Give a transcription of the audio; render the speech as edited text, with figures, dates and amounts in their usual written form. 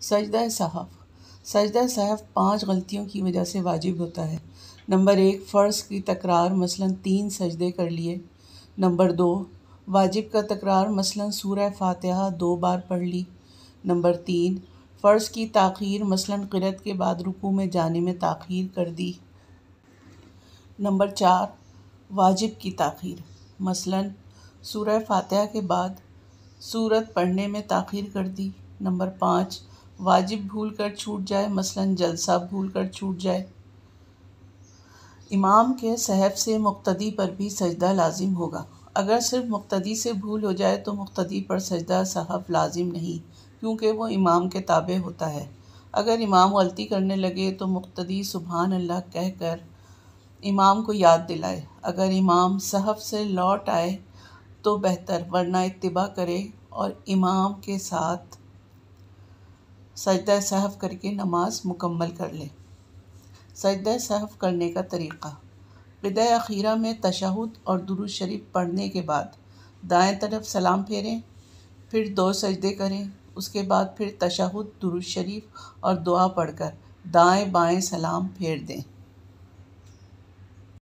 सजदा सहव। सजदा सहव 5 गलतियों की वजह से वाजिब होता है। नंबर 1, फ़र्ज़ की तकरार मसलन 3 सजदे कर लिए। नंबर 2, वाजिब का तकरार मसलन सूरह फ़ातिहा 2 बार पढ़ ली। नंबर 3, फ़र्ज़ की ताख़ीर मसलन क़िरात के बाद रुकू में जाने में ताख़ीर कर दी। नंबर 4, वाजिब की ताख़ीर मसलन सूरह फ़ातिहा के बाद सूरत पढ़ने में ताख़ीर कर दी। नंबर 5, वाजिब भूल कर छूट जाए मसलन जलसा भूल कर छूट जाए। इमाम के सहव से मुक्तदी पर भी सजदा लाजिम होगा। अगर सिर्फ मुक्तदी से भूल हो जाए तो मुक्तदी पर सजदा सहव लाजिम नहीं, क्योंकि वो इमाम के ताबे होता है। अगर इमाम गलती करने लगे तो मुक्तदी सुबहान अल्लाह कहकर इमाम को याद दिलाए। अगर इमाम सहव से लौट आए तो बेहतर, वरना इत्तिबा करे और इमाम के साथ सजदा सहव करके नमाज मुकम्मल कर ले। सजदा सहव करने का तरीक़ा। क़िदा अखीरा में तशहुद और दुरूद शरीफ पढ़ने के बाद दाएं तरफ सलाम फेरें, फिर 2 सजदे करें। उसके बाद फिर तशहुद, दुरूद शरीफ और दुआ पढ़कर दाएं बाएं सलाम फेर दें।